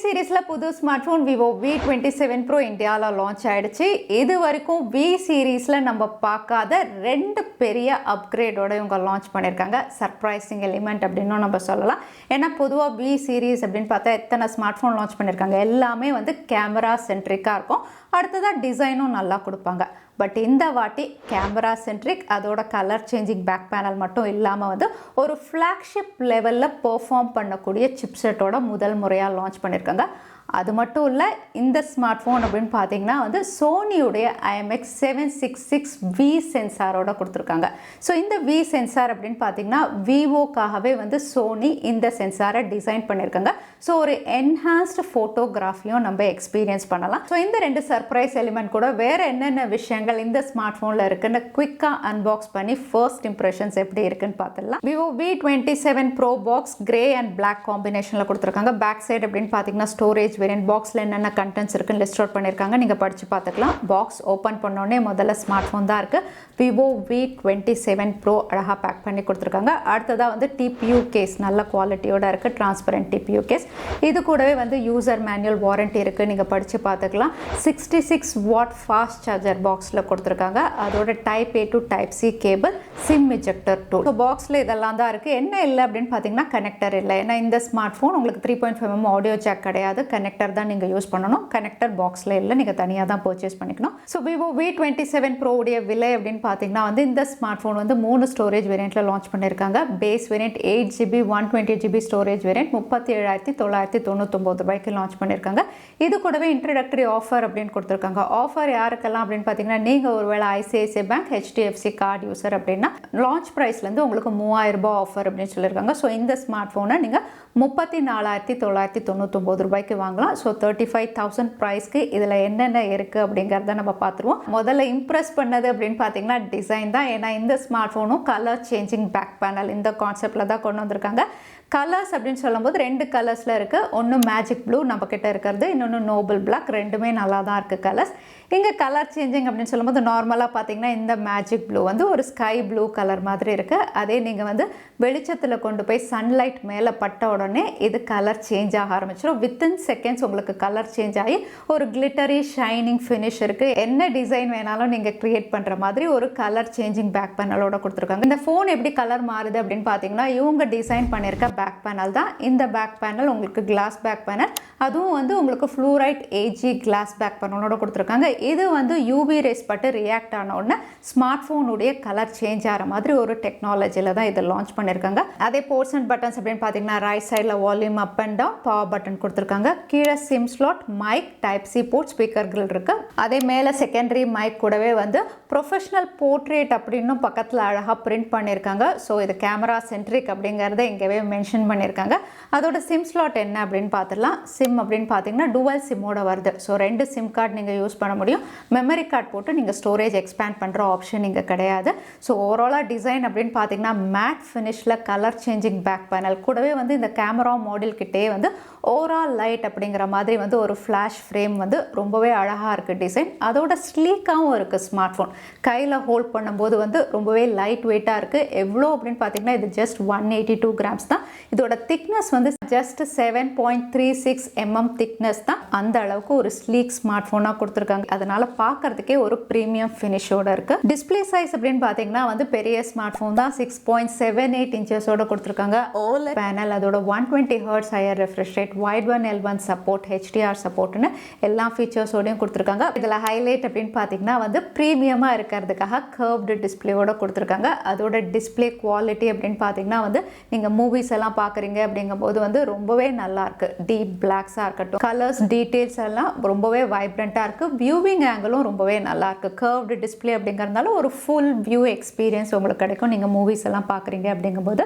சீரிஸ்ல புது smartphone Vivo V27 Pro இந்தியால launch ஆயிடுச்சு. இது வரைக்கும் V சீரிஸ்ல நம்ம பார்க்காத ரெண்டு பெரிய அப்கிரேடோட இவங்க லான்ச் பண்ணியிருக்காங்க. சர்ப்ரைசிங் எலிமெண்ட் அப்படின்னு நம்ம சொல்லலாம். ஏன்னா பொதுவாக V சீரிஸ் அப்படின்னு பார்த்தா எத்தனை ஸ்மார்ட்ஃபோன் லான்ச் பண்ணியிருக்காங்க எல்லாமே வந்து கேமரா சென்ட்ரிக்காக இருக்கும். அடுத்ததாக டிசைனும் நல்லா கொடுப்பாங்க. பட் இந்த வாட்டி கேமரா சென்ட்ரிக், அதோட கலர் சேஞ்சிங் பேக் பேனல் மட்டும் இல்லாமல் வந்து ஒரு ஃப்ளாக்ஷிப் லெவலில் பெர்ஃபார்ம் பண்ணக்கூடிய சிப்செட்டோட முதல் முறையாக லான்ச் பண்ணியிருக்காங்க. அது மட்டும் இல்லை, இந்த ஸ்மார்ட் ஃபோன் அப்படின்னு பார்த்தீங்கன்னா வந்து சோனியுடைய IMX766V சென்சாரோட கொடுத்துருக்காங்க. ஸோ இந்த V சென்சார் அப்படின்னு பார்த்தீங்கன்னா விவோக்காகவே வந்து சோனி இந்த சென்சாரை டிசைன் பண்ணியிருக்காங்க. ஸோ ஒரு என்ஹான்ஸ்டு ஃபோட்டோகிராஃபியும் நம்ம எக்ஸ்பீரியன்ஸ் பண்ணலாம். ஸோ இந்த ரெண்டு சர்ப்ரைஸ் எலிமெண்ட் கூட வேறு என்னென்ன விஷயங்கள் இந்த ஸ்மார்ட் ஃபோனில் இருக்குன்னு குவிக்காக அன்பாக்ஸ் பண்ணி ஃபர்ஸ்ட் இம்ப்ரெஷன்ஸ் எப்படி இருக்குன்னு பார்த்துடலாம். Vivo V27 Pro box grey and black காம்பினேஷனில் கொடுத்துருக்காங்க. பேக் சைடு அப்படின்னு பார்த்தீங்கன்னா ஸ்டோரேஜ் வேரியன்ட் பாக்ஸில் என்னென்ன கண்டென்ட்ஸ் இருக்குன்னு லிஸ்ட் அவுட் பண்ணியிருக்காங்க. நீங்கள் படித்து பார்த்துக்கலாம். பாக்ஸ் ஓப்பன் பண்ணோடனே முதல்ல ஸ்மார்ட் ஃபோன் தான் இருக்குது. Vivo V27 Pro அழகாக பேக் பண்ணி கொடுத்துருக்காங்க. அடுத்ததாக வந்து TPU கேஸ் நல்ல குவாலிட்டியோட இருக்குது. Transparent TPU case. இது கூடவே வந்து யூசர் மேனுவல் வாரண்ட்டி இருக்குது. நீங்கள் படித்து பார்த்துக்கலாம். 66 வாட் ஃபாஸ்ட் சார்ஜர் பாக்ஸில் கொடுத்துருக்காங்க. அதோட type A to type C cable, sim ejector tool. So பாக்ஸில் இதெல்லாம் தான் இருக்குது. என்ன இல்லை அப்படின்னு பார்த்தீங்கன்னா கனெக்டர் இல்லை. ஏன்னா இந்த ஸ்மார்ட் ஃபோன் உங்களுக்கு 3.5mm ஆடியோ ஜாக் கிடையாது. கனெக்டர் தான் நீங்கள் யூஸ் பண்ணணும். கனெக்டர் பாக்ஸில் இல்லை, நீங்கள் தனியாக தான் பர்ச்சேஸ் பண்ணிக்கணும். ஸோ Vivo V27 Pro உடைய விலை அப்படின்னு பார்த்தீங்கன்னா வந்து இந்த ஸ்மார்ட் ஃபோன் வந்து 3 ஸ்டோரேஜ் வேரியண்ட்டில் லான்ச் பண்ணியிருக்காங்க. Base variant 8GB 128GB storage variant 37,999 ரூபாய்க்கு லான்ச் பண்ணியிருக்காங்க. இது கூடவே இன்ட்ரடக்டரி ஆஃபர் அப்படின்னு கொடுத்துருக்காங்க. ஆஃபர் யாருக்கெல்லாம் அப்படின்னு பார்த்தீங்கன்னா நீங்கள் ஒருவேளை ICICI bank, HDFC card user அப்படின்னா லான்ச் ப்ரைஸ்லேருந்து உங்களுக்கு 3000 ரூபாய் ஆஃபர் அப்படின்னு சொல்லியிருக்காங்க. ஸோ இந்த ஸ்மார்ட் ஃபோனை நீங்கள் 34,999 ரூபாய்க்கு வாங்கலாம். ஸோ 35,000 ப்ரைஸ்க்கு இதில் என்னென்ன இருக்குது அப்படிங்கிறத நம்ம பார்த்துருவோம். முதல்ல இம்ப்ரெஸ் பண்ணது அப்படின்னு பார்த்தீங்கன்னா டிசைன் தான். ஏன்னா இந்த ஸ்மார்ட் ஃபோனும் கலர் சேஞ்சிங் பேக் பேனல் இந்த கான்செப்டில் தான் கொண்டு வந்திருக்காங்க. கலர்ஸ் அப்படின்னு சொல்லும்போது 2 கலர்ஸில் இருக்குது. ஒன்று மேஜிக் ப்ளூ நம்ம கிட்ட இருக்கிறது, இன்னொன்று நோபல் பிளாக். ரெண்டுமே நல்லா தான் இருக்குது கலர்ஸ். இங்கே கலர் சேஞ்சிங் அப்படின்னு சொல்லும்போது நார்மலாக பார்த்தீங்கன்னா இந்த மேஜிக் ப்ளூ வந்து ஒரு ஸ்கை ப்ளூ கலர் மாதிரி இருக்குது. அதே நீங்கள் வந்து வெளிச்சத்தில் கொண்டு போய் சன்லைட் மேலே பட்ட உடனே இது கலர் சேஞ்ச் ஆக ஆரம்பிச்சிடும். வித்தின் செகண்ட்ஸ் உங்களுக்கு கலர் சேஞ்ச் ஆகி ஒரு கிளிட்டரி ஷைனிங் ஃபினிஷ் இருக்குது. என்ன டிசைன் வேணாலும் நீங்கள் க்ரியேட் பண்ணுற மாதிரி ஒரு கலர் சேஞ்சிங் பேக் பேனலோட கொடுத்துருக்காங்க. இந்த ஃபோன் எப்படி கலர் மாறுது அப்படின்னு பார்த்தீங்கன்னா இவங்க டிசைன் பண்ணியிருக்க பேக் பேனல் தான். இந்த பேக் பேனல் உங்களுக்கு கிளாஸ் பேக் பேனல், அதுவும் வந்து உங்களுக்கு ஃப்ளூரைட் AG கிளாஸ் பேக் பேனலோட கொடுத்துருக்காங்க. இது வந்து UV ரேஸ் பட்டு ரியாக்ட் ஆன உடனே ஸ்மார்ட் ஃபோனுடைய கலர் சேஞ்ச் ஆகிற மாதிரி ஒரு டெக்னாலஜியில் தான் இதை லான்ச் பண்ணியிருக்காங்க. அதே போர்ட்ஸ் அண்ட் பட்டன்ஸ் அப்படின்னு பார்த்தீங்கன்னா ரைட் சைடில் volume up and down power button கொடுத்துருக்காங்க. கீழே SIM slot, mic, type C port, speaker grill இருக்கு. அதே மேலே செகண்டரி மைக் கூடவே வந்து ப்ரொஃபஷனல் போர்ட்ரேட் அப்படின்னு பக்கத்தில் அழகாக பிரிண்ட் பண்ணியிருக்காங்க. ஸோ இது கேமரா சென்ட்ரிக் அப்படிங்கிறத இங்கேவே மென்ஷன் பண்ணியிருக்காங்க. அதோட சிம் ஸ்லாட் என்ன அப்படின்னு பார்த்துடலாம். சிம் அப்படின்னு பார்த்தீங்கன்னா டுவல் சிம்மோட வருது. ஸோ 2 சிம் கார்டு நீங்கள் யூஸ் பண்ண முடியும். மெமரி கார்டு போட்டு நீங்கள் ஸ்டோரேஜ் எக்ஸ்பேண்ட் பண்ணுற ஆப்ஷன் இங்கே கிடையாது. ஸோ ஓவராலாக டிசைன் அப்படின்னு பார்த்தீங்கன்னா மேட் ஃபினிஷில் கலர் சேஞ்சிங் பேக் பேனல் கூடவே வந்து இந்த கேமரா மாடல் கிட்டே வந்து ஓவரால் லைட் அப்படிங்கிற மாதிரி வந்து ஒரு ஃப்ளாஷ் ஃப்ரேம் வந்து ரொம்பவே அழகாக இருக்குது டிசைன். அதோட ஸ்லீக்காகவும் இருக்குது ஸ்மார்ட் ஃபோன். கையில் ஹோல்ட் பண்ணும்போது வந்து ரொம்பவே லைட் வெயிட்டாக இருக்குது. எவ்வளோ அப்படின்னு பார்த்தீங்கன்னா இது ஜஸ்ட் 182 கிராம்ஸ் தான். இதோட திக்னஸ் வந்து ஜஸ்ட் 7.36 mm திக்னஸ் தான். அந்த அளவுக்கு ஒரு ஸ்லீக் ஸ்மார்ட் ஃபோனாக கொடுத்துருக்காங்க. அதனால பார்க்கறதுக்கே ஒரு ப்ரீமியம் ஃபினிஷோட இருக்கு. டிஸ்பிளே சைஸ் அப்படின்னு பார்த்தீங்கன்னா வந்து பெரிய ஸ்மார்ட் ஃபோன் தான். 6.78 இன்ச்சஸோட கொடுத்துருக்காங்க. OLED பேனல், அதோட 120 Hz higher refresh rate, white one L1 support, HDR சப்போர்ட்னு எல்லா ஃபீச்சர்ஸோடையும் கொடுத்துருக்காங்க. இதில் ஹைலைட் அப்படின்னு பார்த்தீங்கன்னா வந்து ப்ரீமியமாக இருக்கிறதுக்காக கர்வ்டு டிஸ்பிளேவோட கொடுத்துருக்காங்க. அதோட டிஸ்பிளே குவாலிட்டி அப்படின்னு பார்த்தீங்கன்னா வந்து நீங்கள் மூவிஸ் எல்லாம் பார்க்குறீங்க அப்படிங்கும்போது வந்து ரொம்பவே நல்லா இருக்கு. டீப் பிளாக்ஸாக இருக்கட்டும், கலர்ஸ் டீட்டெயில்ஸ் எல்லாம் ரொம்பவே வைப்ரண்ட்டாக இருக்குது. வியூவிங் ஆங்கிளும் ரொம்பவே நல்லா இருக்கு. கர்வ்டு டிஸ்பிளே அப்படிங்கிறதுனால ஒரு ஃபுல் வியூ எக்ஸ்பீரியன்ஸ் உங்களுக்கு கிடைக்கும் நீங்கள் மூவிஸ் எல்லாம் பார்க்குறீங்க அப்படிங்கும்போது.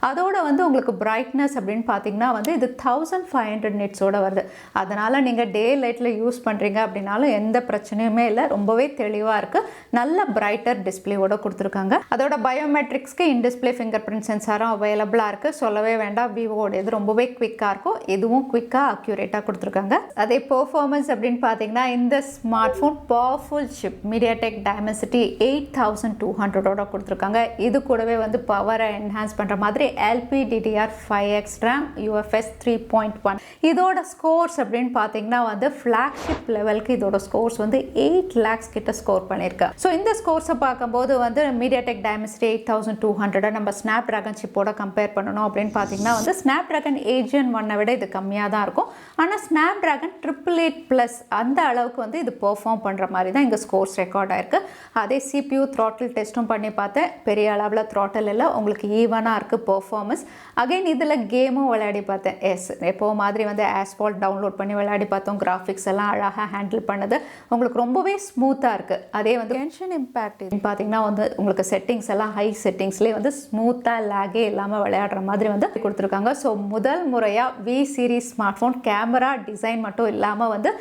அதோட வந்து உங்களுக்கு பிரைட்னஸ் அப்படின்னு பார்த்தீங்கன்னா வந்து இது 1500 நிட்ஸோட வருது. அதனால் நீங்கள் டே லைட்டில் யூஸ் பண்ணுறீங்க அப்படின்னாலும் எந்த பிரச்சனையுமே இல்லை. ரொம்பவே தெளிவாக இருக்குது. நல்ல பிரைட்டர் டிஸ்பிளேவோட கொடுத்துருக்காங்க. அதோட பயோமெட்ரிக்ஸ்க்கு இன் டிஸ்பிளே ஃபிங்கர் பிரிண்ட் சென்சாரும் அவைலபிளாக இருக்குது. சொல்லவே வேண்டாம், விவோட இது ரொம்பவே குவிக்காக இருக்கும். இதுவும் குவிக்காக அக்யூரேட்டாக கொடுத்துருக்காங்க. அதே பெர்ஃபார்மன்ஸ் அப்படின்னு பார்த்தீங்கன்னா இந்த smart phone powerful chip MediaTek Dimensity 8200ஓட கொடுத்துருக்காங்க. இது கூடவே வந்து பவரை என்ஹான்ஸ் பண்ணுற மாதிரி LPDDR5X RAM UFS 3.1. இதோட ஸ்கோர்ஸ் அப்படின்னு பார்த்தீங்கன்னா வந்து ஃப்ளாக்ஷிப் லெவலுக்கு இதோட ஸ்கோர்ஸ் வந்து 8 lakhs கிட்ட ஸ்கோர் பண்ணியிருக்கு. ஸோ இந்த ஸ்கோர்ஸை பார்க்கும்போது வந்து MediaTek Dimensity 8200 நம்ம ஸ்னாப்ட்ராகன் சிப்போட கம்பேர் பண்ணணும் அப்படின்னு பார்த்தீங்கன்னா வந்து ஸ்னாப்ட்ராகன் 8 Gen 1 விட இது கம்மியாக தான் இருக்கும். ஆனால் ஸ்னாப்ட்ராகன் 888+ அந்த அளவுக்கு வந்து இது பெர்ஃபார்ம் பண்ணுற மாதிரி தான் இங்கே ஸ்கோர்ஸ் ரெக்கார்ட் ஆயிருக்கு. அதே CPU த்ராட்டில் டெஸ்ட்டும் பண்ணி பார்த்தேன், பெரிய அளவில் த்ராட்டில் இல்லை, உங்களுக்கு ஈவனாக இருக்குது பெர்ஃபார்மன்ஸ். அகைன் இதில் கேமும் விளையாடி பார்த்தேன். எப்போ மாதிரி வந்து ஆஸ்பால்ட் டவுன்லோட் பண்ணி விளையாடி பார்த்தோம். கிராஃபிக்ஸ் எல்லாம் அழகாக ஹேண்டில் பண்ணுது, உங்களுக்கு ரொம்பவே ஸ்மூத்தாக இருக்குது. அதே வந்து டென்ஷன் இம்பேக்ட் பார்த்தீங்கன்னா வந்து உங்களுக்கு செட்டிங்ஸ் எல்லாம் ஹை செட்டிங்ஸ்லேயே வந்து ஸ்மூத்தாக லேகே இல்லாமல் விளையாடுற மாதிரி வந்து கொடுத்துருக்காங்க. ஸோ முதல் முறையாக V series smart phone camera design மட்டும் இல்லாமல் வந்து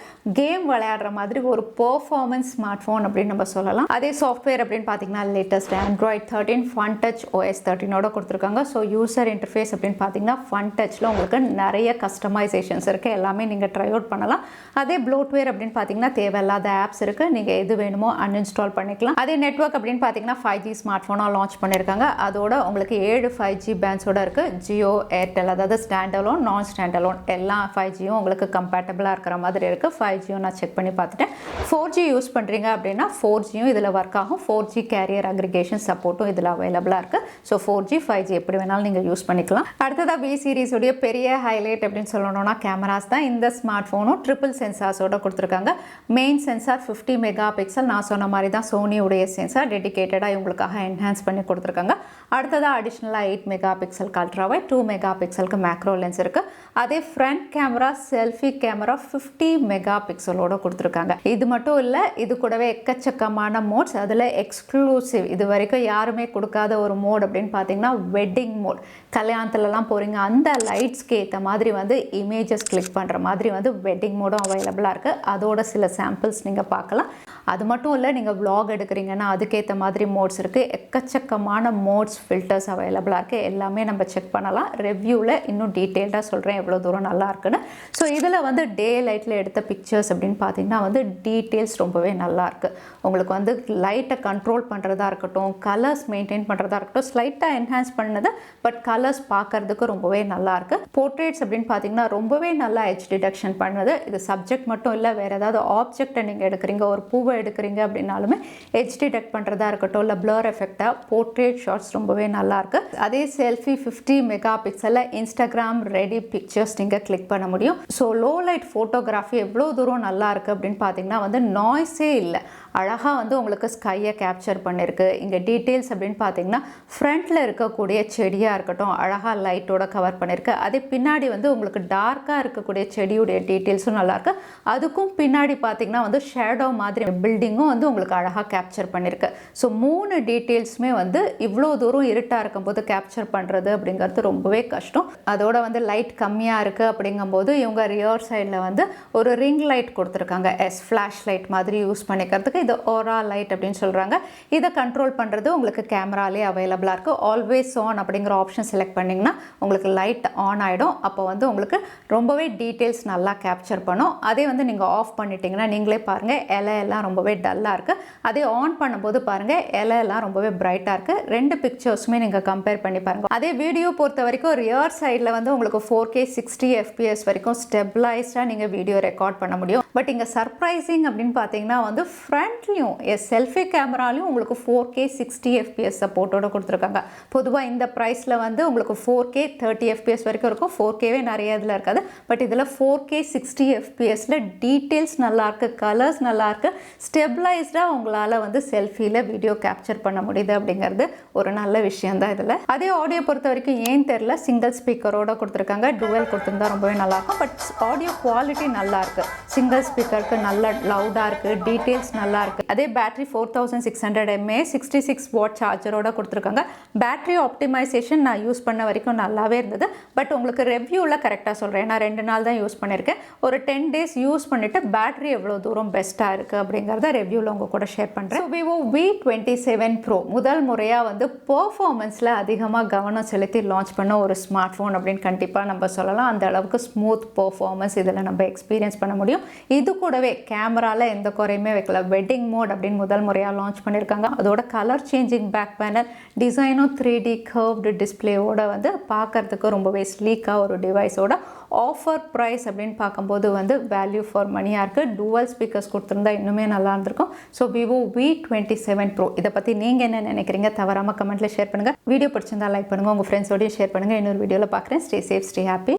கேம் விளையாடுற மாதிரி ஒரு பெர்ஃபார்மன்ஸ் ஸ்மார்ட் ஃபோன் அப்படின்னு நம்ம சொல்லலாம். அதே சாஃப்ட்வேர் அப்படின்னு பார்த்தீங்கன்னா latest Android 13 Fun Touch OS 13ஓட கொடுத்துருக்காங்க. ஸோ யூசர் இன்டர்ஃபேஸ் அப்படின்னு பார்த்தீங்கன்னா ஃபன் டச்சில் உங்களுக்கு நிறைய கஸ்டமைசேஷன்ஸ் இருக்குது, எல்லாமே நீங்கள் ட்ரை அவுட் பண்ணலாம். அதே ப்ளோட்வேர் அப்படின்னு பார்த்தீங்கன்னா தேவையில்லாத ஆப்ஸ் இருக்குது, நீங்கள் எது வேணுமோ அன்இன்ஸ்டால் பண்ணிக்கலாம். அதே நெட்வொர்க் அப்படின்னு பார்த்தீங்கன்னா 5G ஸ்மார்ட் ஃபோனாக லான்ச் பண்ணியிருக்காங்க. அதோட உங்களுக்கு 7 5G பேண்ட்ஸோட இருக்குது. ஜியோ, ஏர்டெல், அதாவது ஸ்டாண்டலோன், நான் ஸ்டாண்டலோன் எல்லா 5Gயும் உங்களுக்கு கம்பேட்டபிளாக இருக்கிற மாதிரி இருக்குது. 5Gயும் நான் செக் பண்ணி பார்த்துட்டேன். 4G யூஸ் பண்ணுறீங்க அப்படின்னா 4Gயும் இதில் ஒர்க் ஆகும். 4G கேரியர் அக்ரிகேஷன் சப்போர்ட்டும் இதில் அவைலபிளாக இருக்குது. ஸோ 4G 5G எப்படி வேணாலும் நீங்கள் யூஸ் பண்ணிக்கலாம். அடுத்ததாக V சீரிஸுடைய பெரிய ஹைலைட் அப்படின்னு சொல்லணும்னா கேமராஸ் தான். இந்த ஸ்மார்ட் ஃபோனும் ட்ரிபிள் சென்சார்ஸோட கொடுத்துருக்காங்க. மெயின் சென்சார் 50 மெகா பிக்சல், நான் சொன்ன மாதிரி தான் சோனியுடைய சென்சார் டெடிகேட்டடாக இவங்களுக்காக என்ஹான்ஸ் பண்ணி கொடுத்துருக்காங்க. அடுத்ததாக அடிஷ்னலாக 8 மெகா பிக்சலுக்கு அல்ட்ராவை, 2 மெகா பிக்சலுக்கு மேக்ரோ லென்ஸ் இருக்குது. அதே front camera selfie camera 50 mega பிக்சலோட கொடுத்துருக்காங்க. இது மட்டும் இல்லை, இது கூடவே எக்கச்சக்கமான மோட்ஸ், அதில் எக்ஸ்க்ளூசிவ் இது வரைக்கும் யாருமே கொடுக்காத ஒரு மோட் அப்படின்னு பார்த்தீங்கன்னா வெட்டிங் மோட். கல்யாணத்துலலாம் போகிறீங்க அந்த லைட்ஸ்க்கு ஏற்ற மாதிரி வந்து இமேஜஸ் கிளிக் பண்ணுற மாதிரி வந்து வெட்டிங் மோடும் அவைலபிளாக இருக்குது. அதோட சில சாம்பிள்ஸ் நீங்கள் பார்க்கலாம். அது மட்டும் இல்லை, நீங்கள் vlog எடுக்கிறீங்கன்னா அதுக்கேற்ற மாதிரி மோட்ஸ் இருக்குது. எக்கச்சக்கமான மோட்ஸ் ஃபில்டர்ஸ் அவைலபிளாக இருக்குது, எல்லாமே நம்ம செக் பண்ணலாம். ரிவ்யூவில் இன்னும் டீட்டெயில்டாக சொல்கிறேன் எவ்வளோ தூரம் நல்லா இருக்குன்னு. ஸோ இதில் வந்து டே லைட்டில் எடுத்த பிக்சர்ஸ் அப்படின்னு பார்த்தீங்கன்னா வந்து டீட்டெயில்ஸ் ரொம்பவே நல்லாயிருக்கு. உங்களுக்கு வந்து லைட்டை கண்ட்ரோல் பண்ணுறதா இருக்கட்டும், கலர்ஸ் மெயின்டைன் பண்ணுறதா இருக்கட்டும், ஸ்லைட்டாக என்ஹான்ஸ் பண்ணது, பட் கலர்ஸ் பார்க்கறதுக்கு ரொம்பவே நல்லாயிருக்கு. போர்ட்ரேட்ஸ் அப்படின்னு பார்த்தீங்கன்னா ரொம்பவே நல்லா எட்ஜ் டிடெக்ஷன் பண்ணுது. இது சப்ஜெக்ட் மட்டும் இல்லை, வேறு ஏதாவது ஆப்ஜெக்டை நீங்கள் எடுக்கிறீங்க, ஒரு பூவை எடுக்கிறீங்க அப்படின்னாலுமே எட்ஜ் டிடெக்ட் பண்ணுறதா இருக்கட்டும், இல்லை பிளர் எஃபெக்டாக போர்ட்ரேட் ஷாட்ஸ் ரொம்பவே நல்லாயிருக்கு. அதே செல்ஃபி 50 மெகா பிக்சலில் இன்ஸ்டாகிராம் ரெடி பிக்சர்ஸ் நீங்கள் கிளிக் பண்ண முடியும். ஸோ லோ லைட் ஃபோட்டோகிராஃபி எவ்வளோ தூரம் நல்லா இருக்குது அப்படின்னு பார்த்தீங்கன்னா வந்து நாய்ஸே இல்லை, அழகாக வந்து உங்களுக்கு ஸ்கையை கேப்சர் பண்ணியிருக்கு. இங்கே டீட்டெயில்ஸ் அப்படின்னு பார்த்தீங்கன்னா ஃப்ரண்ட்டில் இருக்கக்கூடிய செடியாக இருக்கட்டும் அழகாக லைட்டோட கவர் பண்ணியிருக்கு. அதே பின்னாடி வந்து உங்களுக்கு டார்க்காக இருக்கக்கூடிய செடியுடைய டீட்டெயில்ஸும் நல்லாயிருக்கு. அதுக்கும் பின்னாடி பார்த்தீங்கன்னா வந்து ஷேடோ மாதிரி பில்டிங்கும் வந்து உங்களுக்கு அழகாக கேப்சர் பண்ணியிருக்கு. ஸோ 3 டீட்டெயில்ஸுமே வந்து இவ்வளோ தூரம் இருட்டாக இருக்கும்போது கேப்சர் பண்ணுறது அப்படிங்கிறது ரொம்பவே கஷ்டம். அதோட வந்து லைட் கம்மியாக இருக்குது அப்படிங்கும்போது இவங்க ரியர் சைடில் வந்து ஒரு ரிங் லைட் கொடுத்துருக்காங்க, ஃப்ளாஷ் லைட் மாதிரி யூஸ் பண்ணிக்கிறதுக்கு. இது ஓரா லைட் அப்படின்னு சொல்கிறாங்க. இதை கண்ட்ரோல் பண்ணுறது உங்களுக்கு கேமராலே அவைலபிளாக இருக்குது. ஆல்வேஸ் ஆன் அப்படிங்கிற ஆப்ஷன் செலக்ட் பண்ணிங்கன்னா உங்களுக்கு லைட் ஆன் ஆகிடும். அப்போ வந்து உங்களுக்கு ரொம்பவே டீட்டெயில்ஸ் நல்லா கேப்சர் பண்ணும். அதே வந்து நீங்கள் ஆஃப் பண்ணிட்டீங்கன்னா நீங்களே பாருங்கள் இலையெல்லாம் ரொம்பவே டல்லாக இருக்குது. அதே ஆன் பண்ணும்போது பாருங்கள் இலையெல்லாம் ரொம்பவே பிரைட்டாக இருக்குது. 2 பிக்சர்ஸுமே நீங்கள் கம்பேர் பண்ணி பாருங்கள். அதே வீடியோ பொறுத்த வரைக்கும் ரியர் சைடில் வந்து உங்களுக்கு 4K 60 FPS வரைக்கும் ஸ்டெபிளைஸ்டாக நீங்கள் வீடியோ ரெக்கார்ட் பண்ண முடியும். பட் இங்கே சர்ப்ரைசிங் அப்படின்னு பார்த்தீங்கன்னா வந்து ஃப்ரண்ட்லையும் செல்ஃபி கேமராலையும் உங்களுக்கு 4K 60 FPS சப்போர்ட்டோட கொடுத்துருக்காங்க. பொதுவாக இந்த ப்ரைஸில் வந்து உங்களுக்கு 4K 30 FPS வரைக்கும் இருக்கும். 4Kவே நிறைய இதில் இருக்காது. பட் இதில் 4K 60 FPSல டீட்டெயில்ஸ் நல்லாயிருக்கு, கலர்ஸ் நல்லாயிருக்கு, ஸ்டெபிளைஸ்டாக உங்களால் வந்து செல்ஃபியில் வீடியோ கேப்சர் பண்ண முடியுது அப்படிங்கிறது ஒரு நல்ல விஷயம் தான் இதில். அதே ஆடியோ பொறுத்த வரைக்கும் ஏன் தெரில, சிங்கிள் ஸ்பீக்கரோட கொடுத்துருக்காங்க. டுவல் கொடுத்துருந்தா ரொம்பவே நல்லாயிருக்கும். பட் ஆடியோ குவாலிட்டி நல்லாயிருக்கு. சிங்கிள் ஸ்பீக்கருக்கு நல்ல லவுடாக இருக்குது, டீட்டெயில்ஸ் நல்லா இருக்குது. அதே பேட்டரி 4600 mAh 66 வாட் சார்ஜரோட கொடுத்துருக்காங்க. பேட்டரி ஆப்டிமைசேஷன் நான் யூஸ் பண்ண வரைக்கும் நல்லாவே இருந்தது. பட் உங்களுக்கு ரிவ்யூவில் கரெக்டாக சொல்கிறேன், நான் 2 நாள் தான் யூஸ் பண்ணியிருக்கேன். ஒரு 10 days யூஸ் பண்ணிவிட்டு பேட்டரி எவ்வளோ தூரம் பெஸ்ட்டாக இருக்குது அப்படிங்கிறத ரிவ்யூவில் உங்கள் கூட ஷேர் பண்ணுறேன். ஸோ Vivo V27 Pro முதல் முறையாக வந்து பெர்ஃபார்மன்ஸில் அதிகமாக கவனம் செலுத்தி லான்ச் பண்ண ஒரு ஸ்மார்ட் ஃபோன் அப்படின்னு கண்டிப்பாக நம்ம சொல்லலாம். அந்த அளவுக்கு ஸ்மூத் பெர்ஃபார்மன்ஸ் இதில் நம்ம எக்ஸ்பீரியன்ஸ் பண்ண முடியும். இது கூடவே கேமரால எந்த குறையுமே வைக்கல. வெட்டிங் மோட் அப்படின்னு முதல் முறையாக லான்ச் பண்ணியிருக்காங்க. அதோட கலர் சேஞ்சிங் பேக் பேனல், டிசைனும் 3D கர்வ்டு டிஸ்பிளேவோட வந்து பார்க்கறதுக்கு ரொம்பவே ஸ்லீக்காக ஒரு டிவைஸோட ஆஃபர் ப்ரைஸ் அப்படின்னு பார்க்கும்போது வந்து வேல்யூ ஃபார் மணியாக இருக்குது. டூவல் ஸ்பீக்கர்ஸ் கொடுத்துருந்தா இன்னுமே நல்லா இருந்திருக்கும். ஸோ விவோ V27 Pro இதை பற்றி நீங்கள் என்ன நினைக்கிறீங்க? தவறாமல் கமெண்ட்டில் ஷேர் பண்ணுங்கள். வீடியோ பிடிச்சிருந்தா லைக் பண்ணுங்கள், உங்கள் ஃப்ரெண்ட்ஸோடையும் ஷேர் பண்ணுங்கள். இன்னொரு வீடியோவில் பார்க்குறேன். Stay safe, stay happy.